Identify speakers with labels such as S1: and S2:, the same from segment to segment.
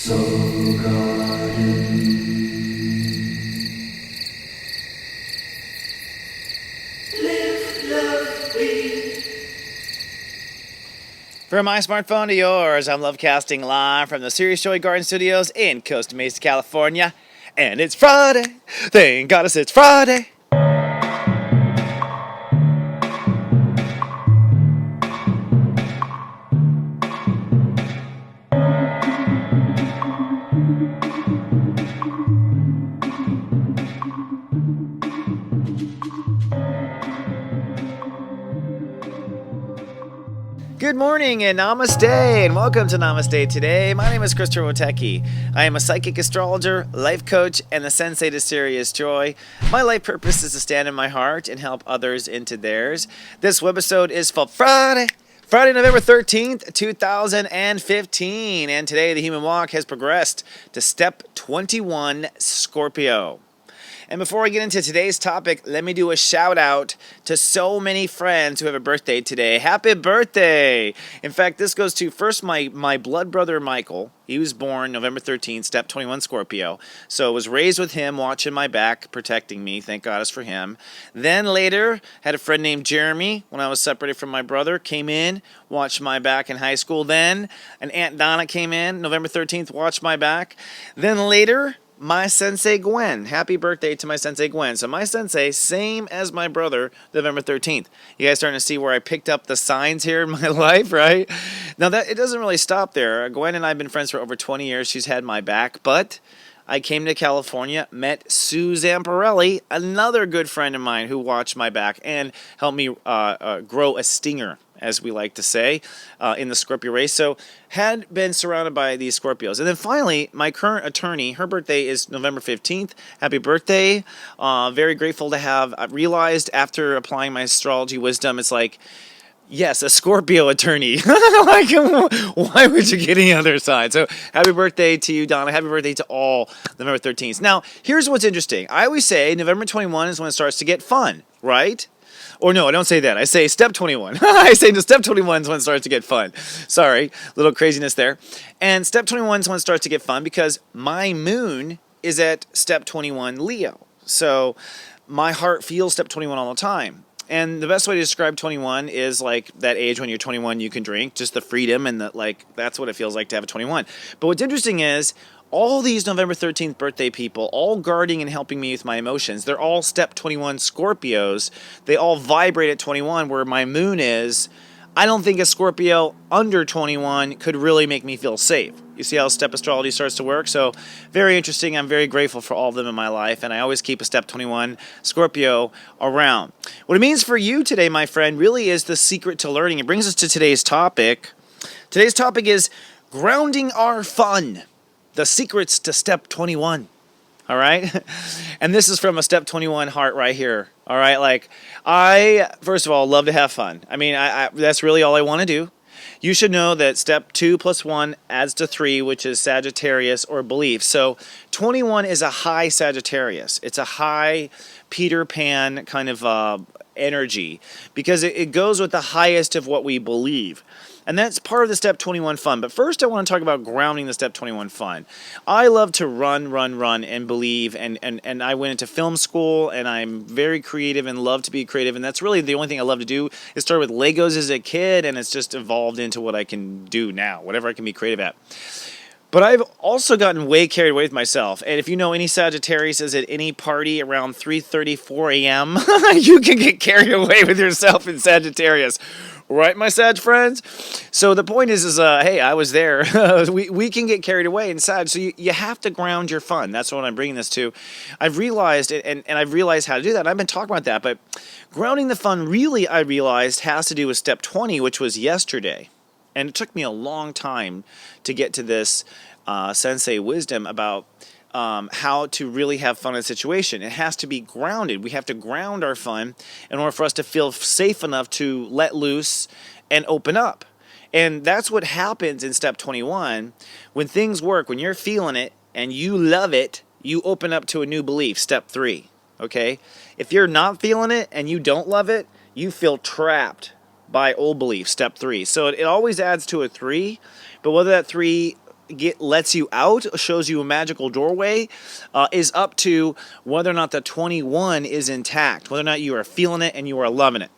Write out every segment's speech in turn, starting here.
S1: From my smartphone to yours, I'm Lovecasting live from the Serious Joy Garden Studios in Costa Mesa, California. And it's Friday. Thank goddess it's Friday. Good morning and Namaste, and welcome to Namaste today. My name is stepº21. I am a psychic astrologer, life coach, and the Sensei to Serious Joy. My life purpose is to stand in my heart and help others into theirs. This webisode is for Friday, November 13th, 2015, and today the human walk has progressed to step 21, Scorpio. And before I get into today's topic, let me do a shout out to so many friends who have a birthday today. Happy birthday! In fact, this goes to first my blood brother Michael. He was born November 13th, step 21 Scorpio. So I was raised with him, watching my back, protecting me. Thank goddess for him. Then later, had a friend named Jeremy when I was separated from my brother. Came in, watched my back in high school. Then an Aunt Donna came in, November 13th, watched my back. Then later, my Sensei Gwen. Happy birthday to my Sensei Gwen. So my Sensei, same as my brother, November 13th. You guys starting to see where I picked up the signs here in my life, right? Now, that it doesn't really stop there. Gwen and I have been friends for over 20 years. She's had my back, but I came to California, met Sue Zamparelli, another good friend of mine who watched my back and helped me grow a stinger, as we like to say, in the Scorpio race. So had been surrounded by these Scorpios. And then finally, my current attorney, her birthday is November 15th. Happy birthday. Very grateful to have realized after applying my astrology wisdom, it's like, yes, a Scorpio attorney. Like, why would you get any other side? So happy birthday to you, Donna. Happy birthday to all November 13th. Now, here's what's interesting. I always say November 21 is when it starts to get fun, right? Or no, I don't say that. I say step 21. I say the step 21 is when it starts to get fun. Sorry, little craziness there. And step 21 is when it starts to get fun because my moon is at step 21 Leo. So my heart feels step 21 all the time. And the best way to describe 21 is like that age when you're 21 you can drink, just the freedom and that's what it feels like to have a 21. But what's interesting is all these November 13th birthday people, all guarding and helping me with my emotions, they're all step 21 Scorpios. They all vibrate at 21 where my moon is. I don't think a Scorpio under 21 could really make me feel safe. You see how step astrology starts to work? So very interesting. I'm very grateful for all of them in my life, and I always keep a step 21 Scorpio around. What it means for you today, my friend, really is the secret to learning. It brings us to today's topic. Today's topic is grounding our fun. The secrets to step 21. All right? And this is from a step 21 heart right here. All right? Like, I, first of all, love to have fun. I mean, I that's really all I want to do. You should know that step 2 plus 1 adds to 3, which is Sagittarius or belief. So 21 is a high Sagittarius. It's a high Peter Pan kind of energy because it goes with the highest of what we believe. And that's part of the step 21 fun. But first I want to talk about grounding the step 21 fun. I love to run, and believe. And I went into film school, and I'm very creative and love to be creative. And that's really the only thing I love to do. It started with Legos as a kid, and it's just evolved into what I can do now, whatever I can be creative at. But I've also gotten way carried away with myself. And if you know any Sagittarius is at any party around 3:34 a.m., you can get carried away with yourself in Sagittarius. Right, my Sag friends? So the point is hey, I was there. we can get carried away in Sag, so you have to ground your fun. That's what I'm bringing this to. I've realized, and I've realized how to do that. I've been talking about that, but grounding the fun really, I realized, has to do with step 20, which was yesterday. And it took me a long time to get to this Sensei wisdom about how to really have fun in a situation. It has to be grounded. We have to ground our fun in order for us to feel safe enough to let loose and open up. And that's what happens in step 21. When things work, when you're feeling it and you love it, you open up to a new belief, step 3. Okay? If you're not feeling it and you don't love it, you feel trapped by old belief, step 3. So it always adds to a 3, but whether that 3 lets you out, shows you a magical doorway, is up to whether or not the 21 is intact, whether or not you are feeling it and you are loving it.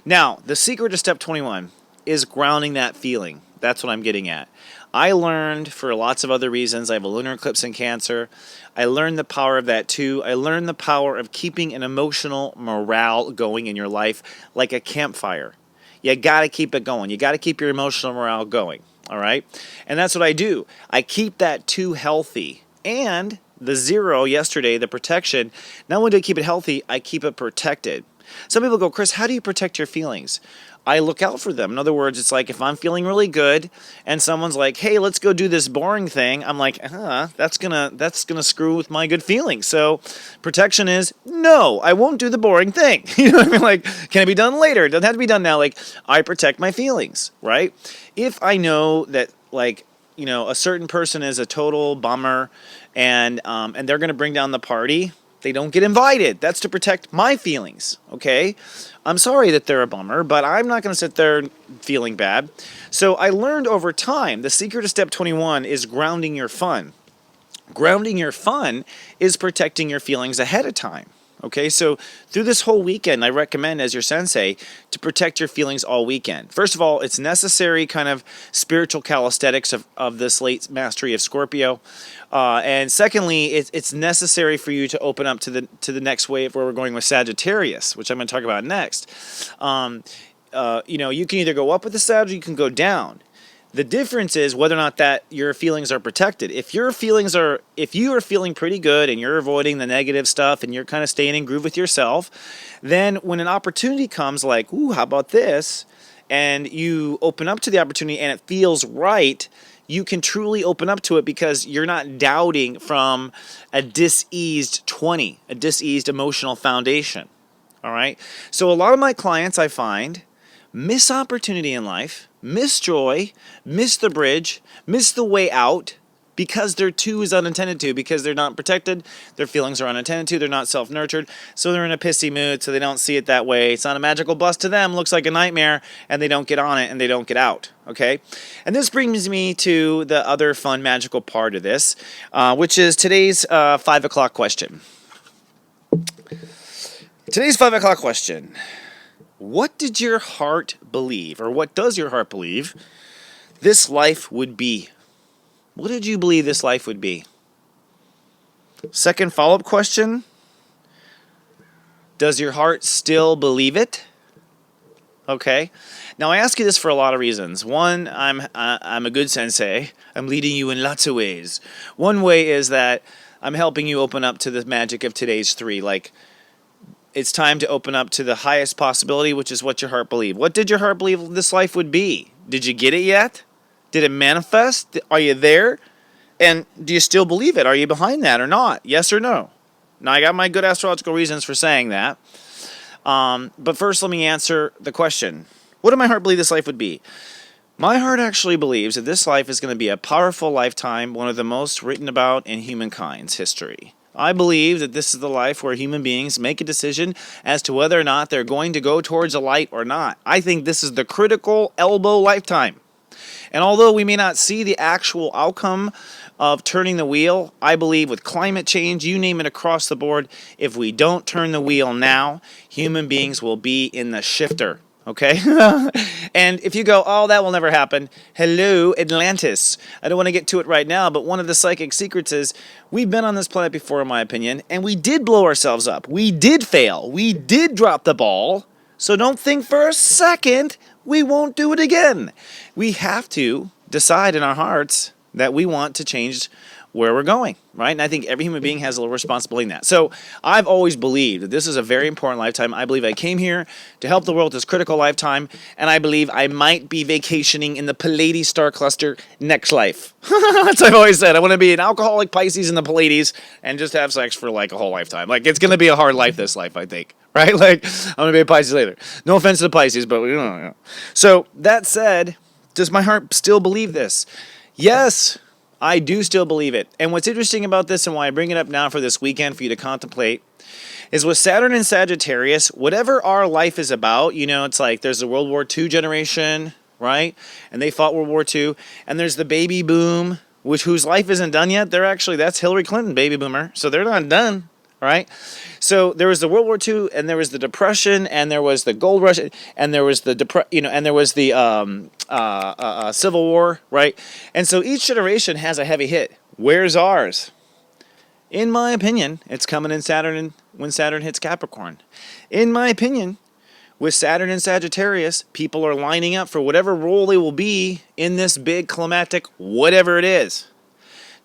S1: Now, the secret to step 21 is grounding that feeling. That's what I'm getting at. I learned, for lots of other reasons, I have a lunar eclipse in Cancer. I learned the power of that too. I learned the power of keeping an emotional morale going in your life like a campfire. You got to keep it going. You got to keep your emotional morale going. All right? And that's what I do. I keep that 2 healthy. And the 0 yesterday, the protection, not only do I keep it healthy, I keep it protected. Some people go, Chris, how do you protect your feelings? I look out for them. In other words, it's like if I'm feeling really good and someone's like, hey, let's go do this boring thing, I'm like, that's gonna screw with my good feelings. So protection is, no, I won't do the boring thing. You know what I mean? Like, can it be done later? It doesn't have to be done now. Like, I protect my feelings, right? If I know that, like, you know, a certain person is a total bummer and they're gonna bring down the party, they don't get invited. That's to protect my feelings, okay? I'm sorry that they're a bummer, but I'm not going to sit there feeling bad. So I learned over time, the secret to step 21 is grounding your fun. Grounding your fun is protecting your feelings ahead of time. Okay, so through this whole weekend, I recommend as your sensei to protect your feelings all weekend. First of all, it's necessary kind of spiritual calisthenics of this late mastery of Scorpio. And secondly, it's necessary for you to open up to the next wave where we're going with Sagittarius, which I'm going to talk about next. You know, you can either go up with the Sag or you can go down. The difference is whether or not that your feelings are protected. If you are feeling pretty good and you're avoiding the negative stuff and you're kind of staying in groove with yourself, then when an opportunity comes like, ooh, how about this? And you open up to the opportunity and it feels right, you can truly open up to it because you're not doubting from a diseased 20, a diseased emotional foundation. All right? So a lot of my clients, I find, miss opportunity in life, miss joy, miss the bridge, miss the way out because their 2 is unattended to, because they're not protected, their feelings are unattended to, they're not self-nurtured, so they're in a pissy mood, so they don't see it that way. It's not a magical bus to them, looks like a nightmare, and they don't get on it and they don't get out, okay? And this brings me to the other fun, magical part of this, which is today's 5 o'clock question. Today's 5 o'clock question. What did your heart believe, or what does your heart believe this life would be? What did you believe this life would be? Second follow-up question. Does your heart still believe it? Okay. Now, I ask you this for a lot of reasons. One, I'm a good sensei. I'm leading you in lots of ways. One way is that I'm helping you open up to the magic of today's 3, like, it's time to open up to the highest possibility, which is what your heart believed. What did your heart believe this life would be? Did you get it yet? Did it manifest? Are you there? And do you still believe it? Are you behind that or not? Yes or no? Now, I got my good astrological reasons for saying that. But first, let me answer the question. What did my heart believe this life would be? My heart actually believes that this life is going to be a powerful lifetime, one of the most written about in humankind's history. I believe that this is the life where human beings make a decision as to whether or not they're going to go towards a light or not. I think this is the critical elbow lifetime. And although we may not see the actual outcome of turning the wheel, I believe with climate change, you name it across the board, if we don't turn the wheel now, human beings will be in the shifter. Okay? And if you go, oh, that will never happen. Hello, Atlantis. I don't want to get to it right now, but one of the psychic secrets is we've been on this planet before, in my opinion, and we did blow ourselves up. We did fail. We did drop the ball. So don't think for a second we won't do it again. We have to decide in our hearts that we want to change where we're going, right? And I think every human being has a little responsibility in that. So I've always believed that this is a very important lifetime. I believe I came here to help the world this critical lifetime, and I believe I might be vacationing in the Pleiades star cluster next life. That's what I've always said. I want to be an alcoholic Pisces in the Pleiades and just have sex for like a whole lifetime. Like, it's going to be a hard life this life, I think. Right? Like, I'm going to be a Pisces later. No offense to the Pisces, but you know. So that said, does my heart still believe this? Yes, I do still believe it. And what's interesting about this and why I bring it up now for this weekend for you to contemplate is with Saturn and Sagittarius, whatever our life is about, you know, it's like there's the World War II generation, right? And they fought World War II. And there's the baby boom, whose life isn't done yet. That's Hillary Clinton, baby boomer. So they're not done, right? So there was the World War II, and there was the Depression, and there was the Gold Rush, and there was the and there was the Civil War, right? And so each generation has a heavy hit. Where's ours? In my opinion, it's coming in Saturn when Saturn hits Capricorn. In my opinion, with Saturn and Sagittarius, people are lining up for whatever role they will be in this big climatic, whatever it is.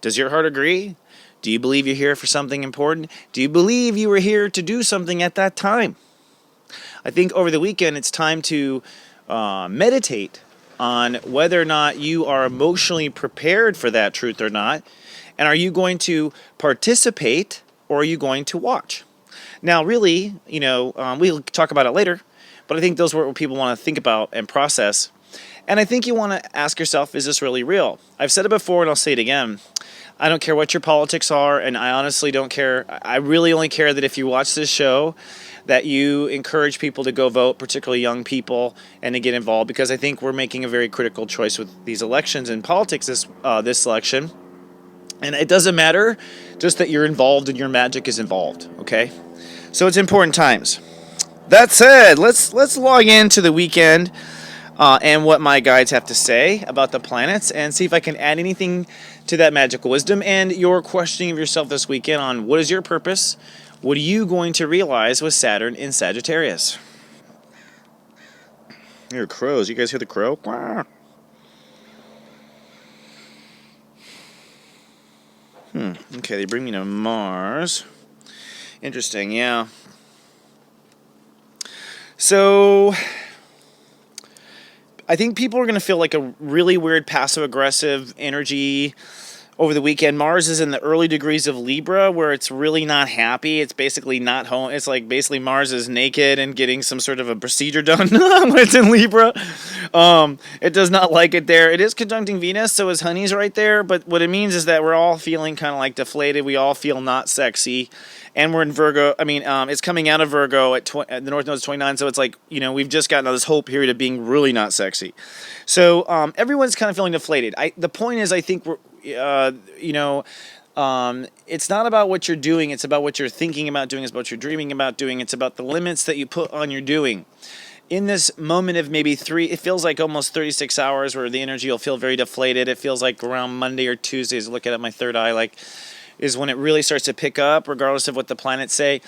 S1: Does your heart agree? Do you believe you're here for something important? Do you believe you were here to do something at that time? I think over the weekend it's time to meditate on whether or not you are emotionally prepared for that truth or not. And are you going to participate or are you going to watch? Now, really, we'll talk about it later, but I think those are what people want to think about and process. And I think you want to ask yourself, is this really real? I've said it before and I'll say it again. I don't care what your politics are, and I honestly don't care. I really only care that if you watch this show, that you encourage people to go vote, particularly young people, and to get involved, because I think we're making a very critical choice with these elections and politics this election. And it doesn't matter, just that you're involved and your magic is involved, okay? So it's important times. That said, let's log into the weekend and what my guides have to say about the planets and see if I can add anything to that magical wisdom and your questioning of yourself this weekend on what is your purpose, what are you going to realize with Saturn in Sagittarius. Here, crows. You guys hear the crow? Okay, they bring me to Mars. Interesting, yeah. So I think people are going to feel like a really weird passive-aggressive energy over the weekend. Mars is in the early degrees of Libra, where it's really not happy. It's basically not home. It's like basically Mars is naked and getting some sort of a procedure done when it's in Libra. It does not like it there. It is conjuncting Venus, so his honey's right there. But what it means is that we're all feeling kind of like deflated. We all feel not sexy. And we're in Virgo. I mean, it's coming out of Virgo at the North Node is 29, so it's like, we've just gotten this whole period of being really not sexy. So everyone's kind of feeling deflated. The point is, I think we're, it's not about what you're doing. It's about what you're thinking about doing. It's about what you're dreaming about doing. It's about the limits that you put on your doing. In this moment of maybe it feels like almost 36 hours where the energy will feel very deflated. It feels like around Monday or Tuesdays, looking at my third eye, is when it really starts to pick up, regardless of what the planets say.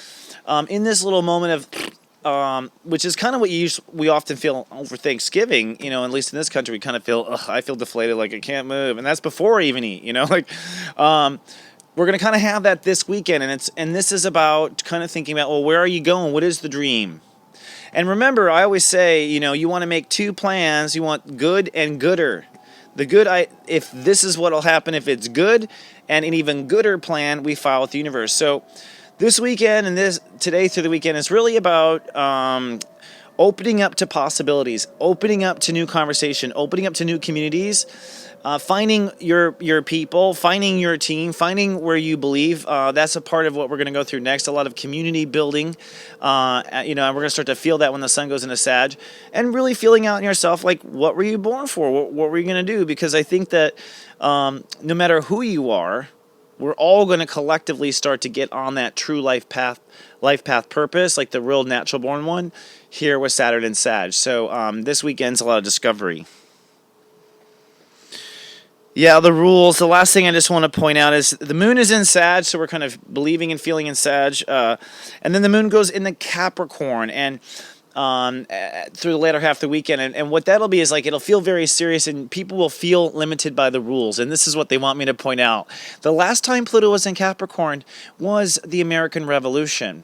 S1: In this little moment of, which is kind of what we often feel over Thanksgiving, at least in this country, we kind of feel, I feel deflated, like I can't move. And that's before I even eat, we're going to kind of have that this weekend. And this is about kind of thinking about, well, where are you going? What is the dream? And remember, I always say, you want to make two plans. You want good and gooder. The good, if this is what will happen if it's good, and an even gooder plan we file with the universe. So this weekend and today through the weekend is really about opening up to possibilities, opening up to new conversation, opening up to new communities, finding your people, finding your team, finding where you believe. That's a part of what we're going to go through next. A lot of community building, and we're going to start to feel that when the sun goes into Sag, and really feeling out in yourself, like, what were you born for? What were you going to do? Because I think that no matter who you are, we're all going to collectively start to get on that true life path purpose, like the real natural born one, here with Saturn and Sag. So this weekend's a lot of discovery. Yeah, the rules. The last thing I just want to point out is the moon is in Sag, so we're kind of believing and feeling in Sag. And then the moon goes into Capricorn and through the later half of the weekend. And what that'll be is it'll feel very serious and people will feel limited by the rules. And this is what they want me to point out. The last time Pluto was in Capricorn was the American Revolution.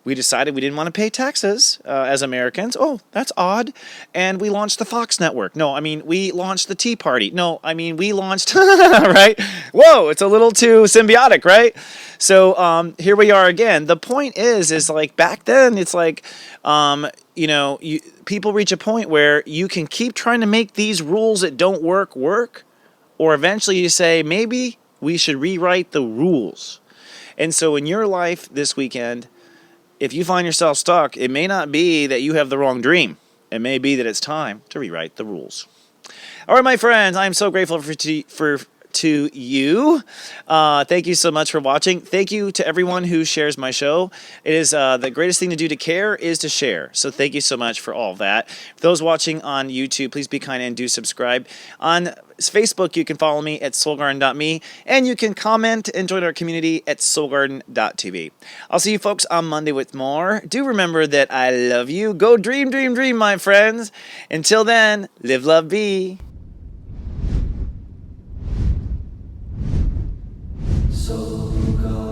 S1: We decided we didn't want to pay taxes as Americans. Oh, that's odd. And we launched the Fox Network. No, we launched the Tea Party. No, we launched, right? Whoa, it's a little too symbiotic, right? So here we are again. The point is back then, it's people reach a point where you can keep trying to make these rules that don't work, or eventually you say, maybe we should rewrite the rules. And so in your life this weekend, if you find yourself stuck, it may not be that you have the wrong dream. It may be that it's time to rewrite the rules. All right, my friends, I'm so grateful for to you. Thank you so much for watching. Thank you to everyone who shares my show. It is the greatest thing to do to care is to share. So thank you so much for all of that. For those watching on YouTube, please be kind and do subscribe. On Facebook, you can follow me at soulgarden.me, and you can comment and join our community at soulgarden.tv. I'll see you folks on Monday with more. Do remember that I love you. Go dream, dream, dream, my friends. Until then, live, love, be.
S2: Soul God.